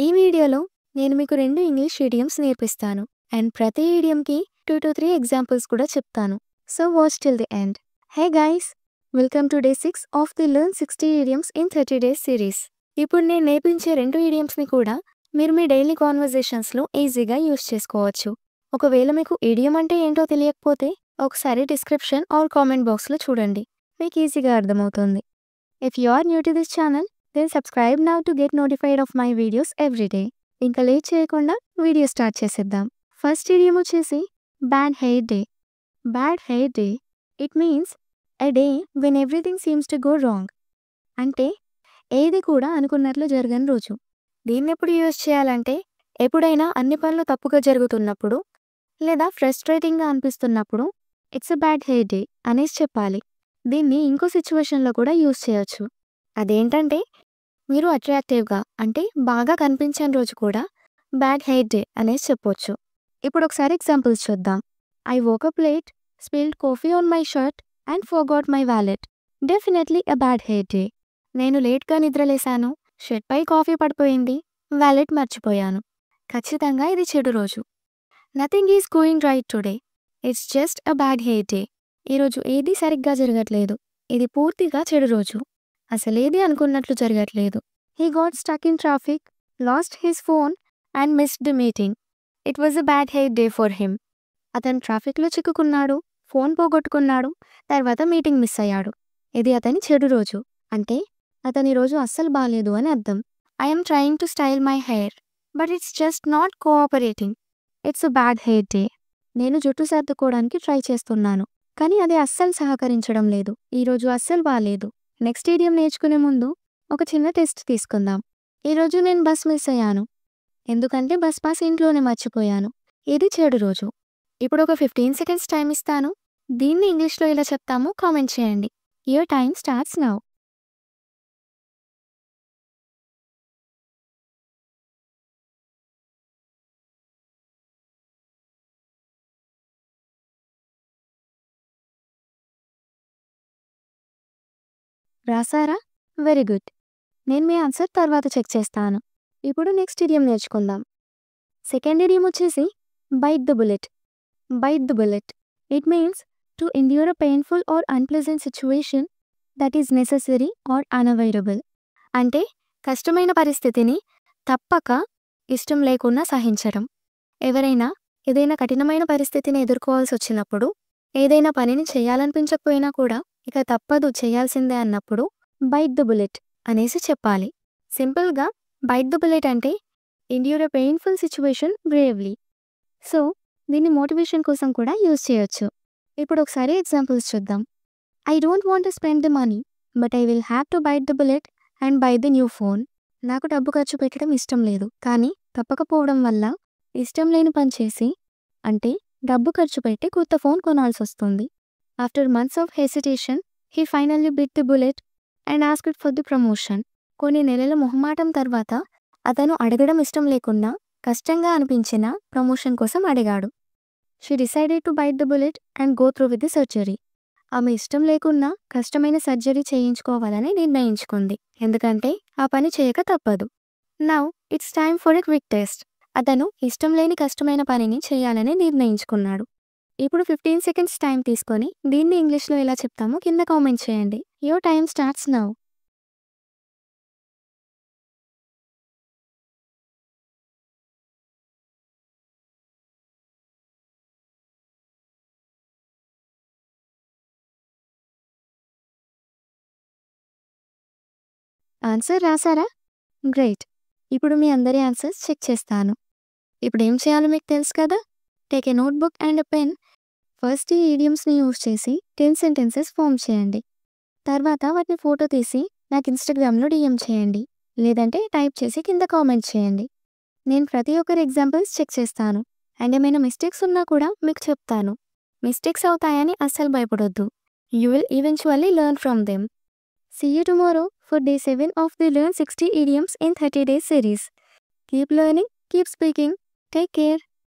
ఈ వీడియోలో నేను మీకు 2 ఇంగ్లీష్ ఇడియమ్స్ నేర్పిస్తాను అండ్ ప్రతి ఇడియమ్‌కి 2-3 ఎగ్జాంపుల్స్ కూడా చెప్తాను. So watch till the end. Hey guys! Welcome to day 6 of the learn 60 idioms in 30 days series. ఇప్పుడు నేను నేర్పించే 2 ఇడియమ్స్‌ని కూడా మీరు మీ డైలీ కాన్వర్జేషన్స్‌లో ఈజీగా యూజ్ చేసుకోవచ్చు. ఒకవేళ మీకు ఇడియమ్ అంటే ఏంటో తెలియకపోతే ఒకసారి డిస్క్రిప్షన్ ఆర్ కామెంట్ బాక్స్‌లో చూడండి. మీకు ఈజీగా అర్థమవుతుంది. If you are new to this channel, then subscribe now to get notified of my videos every day. ఇంకా లేట్ చేయకుండా వీడియో స్టార్ట్ చేసేద్దాం. ఫస్ట్ ఇడియం వచ్చేసి bad hair day. Bad hair day it means a day when everything seems to go wrong. అంటే ఏది కూడా అనుకున్నట్లు జరగని రోజు. దీన్ని ఎప్పుడు యూజ్ చేయాలంటే ఎప్పుడైనా అన్ని పనులు తప్పుగా జరుగుతున్నప్పుడు లేదా ఫ్రస్ట్రేటింగ్గా అనిపిస్తున్నప్పుడు it's a bad hair day అనేసి చెప్పాలి. దీన్ని ఇంకో సిచ్యువేషన్లో కూడా యూజ్ చేయొచ్చు. అదేంటంటే మీరు అట్రాక్టివ్గా అంటే బాగా కనిపించని రోజు కూడా బ్యాడ్ హెయిర్ డే అనేసి చెప్పొచ్చు. ఇప్పుడు ఒకసారి ఎగ్జాంపుల్స్ చూద్దాం. I woke up late, spilled coffee on my shirt and forgot my wallet. Definitely a bad hair day. నేను లేట్గా నిద్రలేశాను, షర్ట్పై కాఫీ పడిపోయింది, వాలెట్ మర్చిపోయాను. ఖచ్చితంగా ఇది చెడు రోజు. Nothing is going right today. It's just a bad hair day. ఈరోజు ఏదీ సరిగ్గా జరగట్లేదు. ఇది పూర్తిగా చెడు రోజు. అసలేది అనుకున్నట్లు జరగట్లేదు. He got stuck in traffic, lost his phone and missed the meeting. It was a bad hair day for him. అతను ట్రాఫిక్లో చిక్కుకున్నాడు, ఫోన్ పోగొట్టుకున్నాడు, తర్వాత మీటింగ్ మిస్ అయ్యాడు. ఇది అతని చెడు రోజు. అంటే అతని రోజు అస్సలు బాలేదు అని అర్థం. I'm trying to style my hair but it's just not cooperating. It's a bad hair day. నేను జుట్టు సర్దుకోవడానికి ట్రై చేస్తున్నాను, కానీ అది అస్సలు సహకరించడం లేదు. ఈరోజు అస్సలు బాలేదు. నెక్స్ట్ ఇడియం నేర్చుకునే ముందు ఒక చిన్న టెస్ట్ తీసుకుందాం. ఈరోజు నేను బస్ మిస్ అయ్యాను, ఎందుకంటే బస్ పాస్ ఇంట్లోనే మర్చిపోయాను. ఇది చెడు రోజు. ఇప్పుడు ఒక 15 సెకండ్స్ టైం ఇస్తాను. దీన్ని ఇంగ్లీష్లో ఎలా చెప్తామో కామెంట్ చేయండి. Your time starts now. రాసారా? Very good. నేను మీ ఆన్సర్ తర్వాత చెక్ చేస్తాను. ఇప్పుడు నెక్స్ట్ ఇడియం నేర్చుకుందాం. సెకండ్ ఇడియం వచ్చేసి bite the bullet. Bite the bullet it means to endure a painful or unpleasant situation that is necessary or unavoidable. అంటే కష్టమైన పరిస్థితిని తప్పక ఇష్టం లేకుండా సహించడం. ఎవరైనా ఏదైనా కఠినమైన పరిస్థితిని ఎదుర్కోవాల్సి వచ్చినప్పుడు, ఏదైనా పనిని చేయాలనిపించకపోయినా కూడా ఇక తప్పదు చేయాల్సిందే అన్నప్పుడు బైట్ ద బుల్లెట్ అనేసి చెప్పాలి. సింపుల్గా బైట్ ద బుల్లెట్ అంటే ఎండ్యూర్ ఎ పెయిన్ఫుల్ సిచ్యువేషన్ బ్రేవ్లీ. సో దీన్ని మోటివేషన్ కోసం కూడా యూజ్ చేయొచ్చు. ఇప్పుడు ఒకసారి ఎగ్జాంపుల్స్ చూద్దాం. I don't want to spend the money but I will have to byte the bullet and by the new phone. నాకు డబ్బు ఖర్చు పెట్టడం ఇష్టం లేదు, కానీ తప్పకపోవడం వల్ల ఇష్టం లేని పని చేసి అంటే డబ్బు ఖర్చు పెట్టి కొత్త ఫోన్ కొనాల్సి వస్తుంది. After months of hesitation he finally bit the bullet and asked for the promotion. కొన్ని నెలల మొహమాటం తర్వాత అతను అడగడం ఇష్టం లేకున్నా కష్టంగా అనిపించిన ప్రమోషన్ కోసం అడిగాడు. She decided to byte the bullet and go through with the surgery. ఆమె ఇష్టం లేకున్నా కష్టమైన సర్జరీ చేయించుకోవాలని నిర్ణయించుకుంది, ఎందుకంటే ఆ పని చేయక తప్పదు. Now it's time for a quick test. అతను ఇష్టం లేని కష్టమైన పనిని చేయాలని నిర్ణయించుకున్నాడు. ఇప్పుడు 15 సెకండ్స్ టైం తీసుకొని దీన్ని ఇంగ్లీష్లో ఎలా చెప్తామో కింద కామెంట్ చేయండి. Your time starts now. Answer రాసారా? గ్రేట్. ఇప్పుడు మీ అందరి ఆన్సర్స్ చెక్ చేస్తాను. ఇప్పుడు ఏం చేయాలో మీకు తెలుసు కదా. Take a notebook and a pen. First ఈ ఈడియమ్స్ని యూజ్ చేసి 10 సెంటెన్సెస్ ఫామ్ చేయండి. తర్వాత వాటిని ఫోటో తీసి నాకు ఇన్స్టాగ్రామ్లో డిఎం చేయండి, లేదంటే టైప్ చేసి కింద కామెంట్ చేయండి. నేను ప్రతి ఒక్కరి ఎగ్జాంపుల్స్ చెక్ చేస్తాను అండ్ ఏమైనా మిస్టేక్స్ ఉన్నా కూడా మీకు చెప్తాను. మిస్టేక్స్ అవుతాయని అస్సలు భయపడొద్దు. You will eventually learn from them. See you tomorrow for day 7 of the Learn 60 Idioms in 30 Days series. Keep learning, keep speaking. Take care.